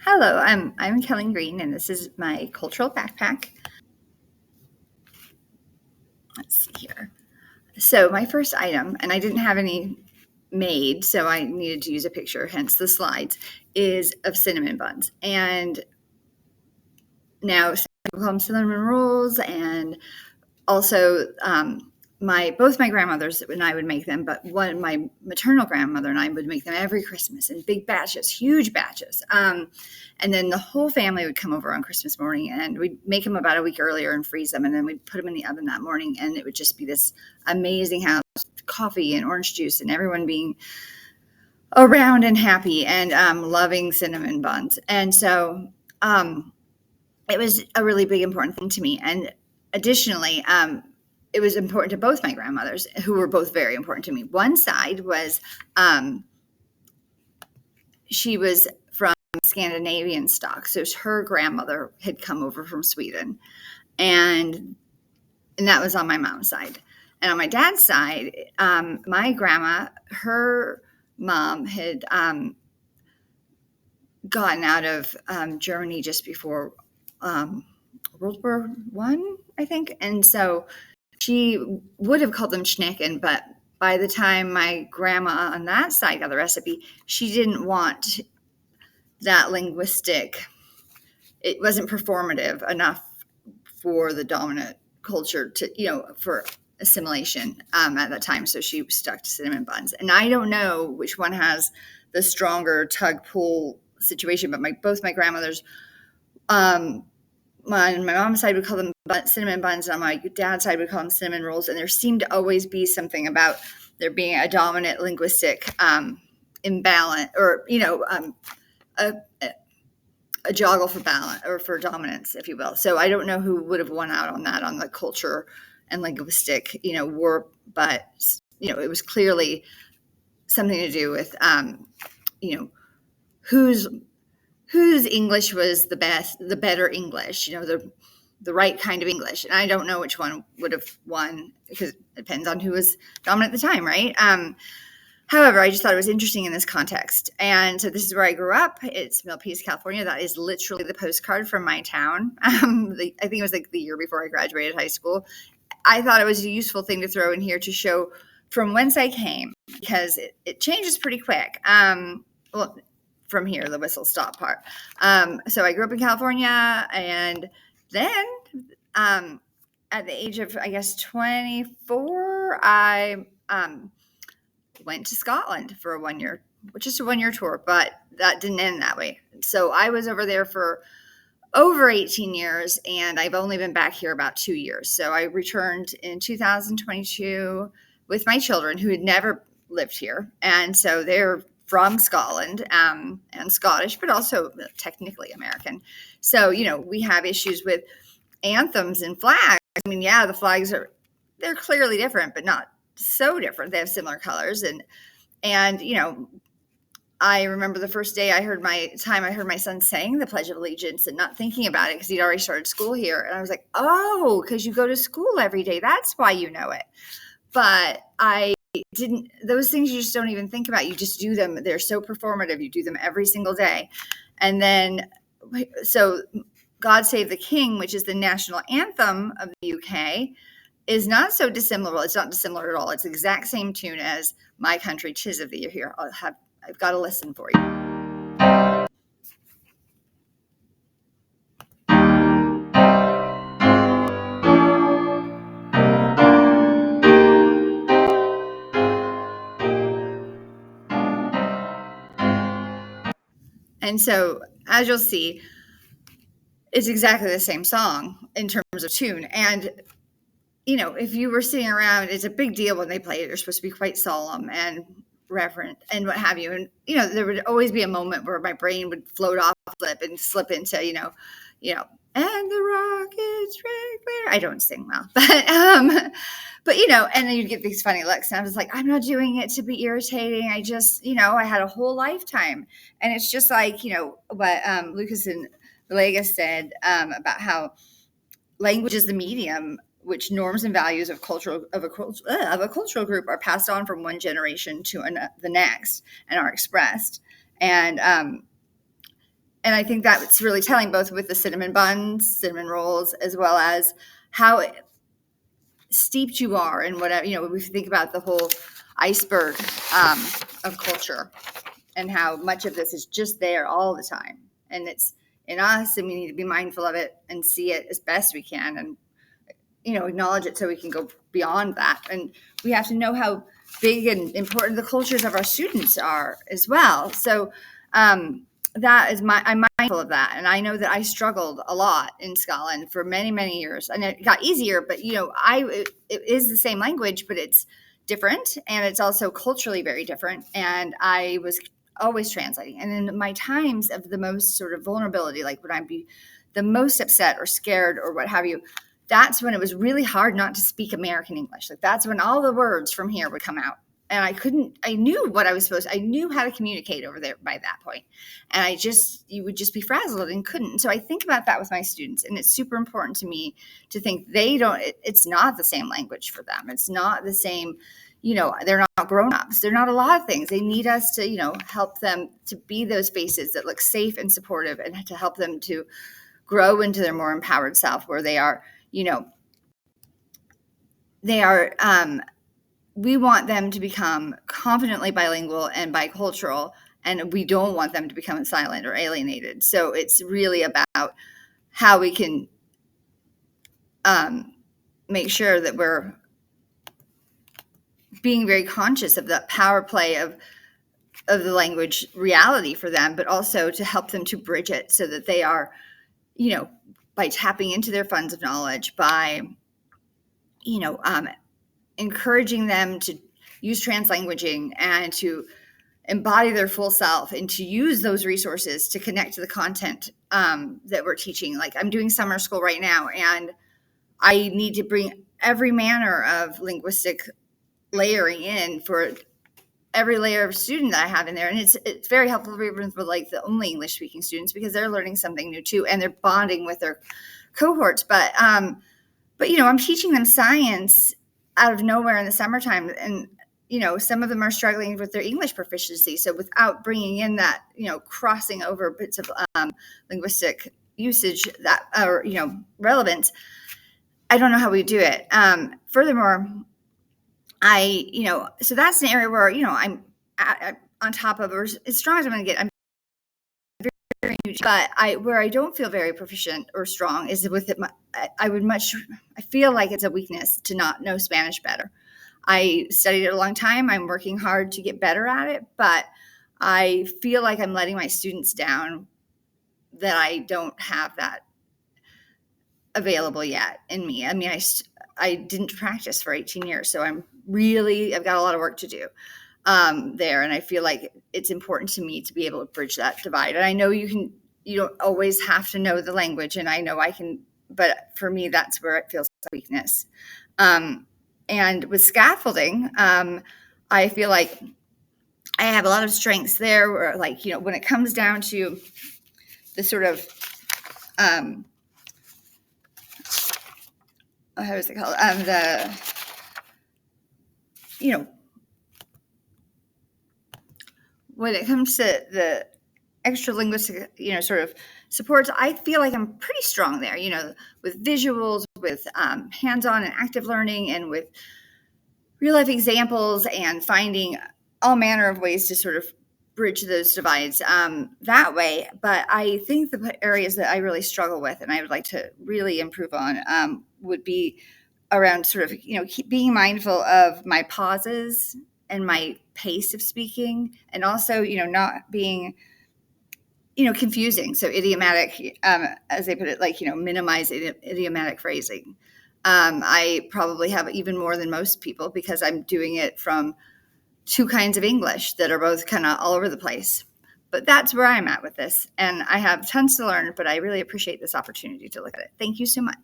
Hello, I'm Kelleen Green, and this is my cultural backpack. Let's see here. So my first item, and I didn't have any made, so I needed to use a picture, hence the slides, is of cinnamon buns. And now some people call them cinnamon rolls, and also both my grandmothers and I would make them, but my maternal grandmother and I would make them every Christmas in big batches, huge batches. And then the whole family would come over on Christmas morning, and we'd make them about a week earlier and freeze them, and then we'd put them in the oven that morning, and it would just be this amazing house, coffee and orange juice, and everyone being around and happy and loving cinnamon buns. And so it was a really big, important thing to me. And additionally, it was important to both my grandmothers, who were both very important to me. One side was she was from Scandinavian stock, so her grandmother had come over from Sweden, and that was on my mom's side. And on my dad's side, my grandma, her mom had gotten out of Germany just before World War I, I think, and so she would have called them Schnecken, but by the time my grandma on that side got the recipe, she didn't want that linguistic. It wasn't performative enough for the dominant culture to, for assimilation at that time. So she stuck to cinnamon buns. And I don't know which one has the stronger tug pull situation, but both my grandmothers, my mom's side would call them cinnamon buns, and on my dad's side would call them cinnamon rolls. And there seemed to always be something about there being a dominant linguistic imbalance, or a joggle for balance or for dominance, if you will. So I don't know who would have won out on that, on the culture and linguistic, war, but it was clearly something to do with whose English was the best, the better English, the right kind of English. And I don't know which one would have won, because it depends on who was dominant at the time, right? However, I just thought it was interesting in this context. And so this is where I grew up. It's Milpitas, California. That is literally the postcard from my town. I think it was like the year before I graduated high school. I thought it was a useful thing to throw in here to show from whence I came, because it changes pretty quick. Well, from here, the whistle stop part. So I grew up in California, and then at the age of, I guess, 24, I went to Scotland for a 1 year, just a 1 year tour, but that didn't end that way. So I was over there for over 18 years, and I've only been back here about 2 years. So I returned in 2022 with my children, who had never lived here. And so they're from Scotland and Scottish, but also technically American. So, we have issues with anthems and flags. I mean, yeah, the flags they're clearly different, but not so different. They have similar colors. And I remember the first day I heard my son saying the Pledge of Allegiance and not thinking about it, because he'd already started school here. And I was like, oh, because you go to school every day. That's why you know it. But I didn't, those things you just don't even think about. You just do them. They're so performative. You do them every single day. And then, so God Save the King, which is the national anthem of the UK, is not so dissimilar. It's not dissimilar at all. It's the exact same tune as My Country, 'Tis of Thee. Here, I've got a listen for you. And so, as you'll see, it's exactly the same song in terms of tune. And, if you were sitting around, it's a big deal when they play it. They're supposed to be quite solemn and reverent and what have you. And, there would always be a moment where my brain would float off, slip into, and the rockets red glare. I don't sing well, but and then you'd get these funny looks, and I was like, I'm not doing it to be irritating. I just, I had a whole lifetime. And it's just like, what Lucas and Villegas said about how language is the medium which norms and values of a cultural group are passed on from one generation to the next and are expressed. And And I think that's really telling, both with the cinnamon buns, cinnamon rolls, as well as how steeped you are in whatever, when we think about the whole iceberg of culture, and how much of this is just there all the time. And it's in us, and we need to be mindful of it and see it as best we can, and acknowledge it so we can go beyond that. And we have to know how big and important the cultures of our students are as well. So that is I'm mindful of that. And I know that I struggled a lot in Scotland for many, many years. And it got easier, but it is the same language, but it's different. And it's also culturally very different. And I was always translating. And in my times of the most sort of vulnerability, like when I'd be the most upset or scared or what have you, that's when it was really hard not to speak American English. Like that's when all the words from here would come out. And I knew what I was I knew how to communicate over there by that point. And you would just be frazzled and couldn't. So I think about that with my students. And it's super important to me to think it's not the same language for them. It's not the same, they're not grown-ups. They're not a lot of things. They need us to, help them to be those faces that look safe and supportive, and to help them to grow into their more empowered self, where they are, we want them to become confidently bilingual and bicultural, and we don't want them to become silent or alienated. So it's really about how we can make sure that we're being very conscious of the power play of the language reality for them, but also to help them to bridge it so that they are, by tapping into their funds of knowledge, by, encouraging them to use translanguaging and to embody their full self, and to use those resources to connect to the content that we're teaching. Like I'm doing summer school right now, and I need to bring every manner of linguistic layering in for every layer of student that I have in there. And it's very helpful even for like the only English speaking students, because they're learning something new too, and they're bonding with their cohorts. But I'm teaching them science out of nowhere in the summertime, and some of them are struggling with their English proficiency. So without bringing in that crossing over bits of linguistic usage that are relevant, I don't know how we do it. Furthermore, so that's an area where I'm on top of, or as strong as I'm going to get. I'm very huge, but where I don't feel very proficient or strong is with it. I feel like it's a weakness to not know Spanish better. I studied it a long time. I'm working hard to get better at it, but I feel like I'm letting my students down, that I don't have that available yet in me. I mean, I didn't practice for 18 years, so I've got a lot of work to do there. And I feel like it's important to me to be able to bridge that divide. And I know you don't always have to know the language, and I know I can, but for me, that's where it feels like weakness. And with scaffolding, I feel like I have a lot of strengths there, where when it comes down to the sort of, how is it called? When it comes to the extra linguistic, sort of supports, I feel like I'm pretty strong there, with visuals, with hands-on and active learning, and with real life examples, and finding all manner of ways to sort of bridge those divides that way. But I think the areas that I really struggle with, and I would like to really improve on, would be around sort of, being mindful of my pauses and my pace of speaking, and also, not being, confusing. So idiomatic, as they put it, minimize idiomatic phrasing. I probably have even more than most people, because I'm doing it from two kinds of English that are both kind of all over the place. But that's where I'm at with this. And I have tons to learn, but I really appreciate this opportunity to look at it. Thank you so much.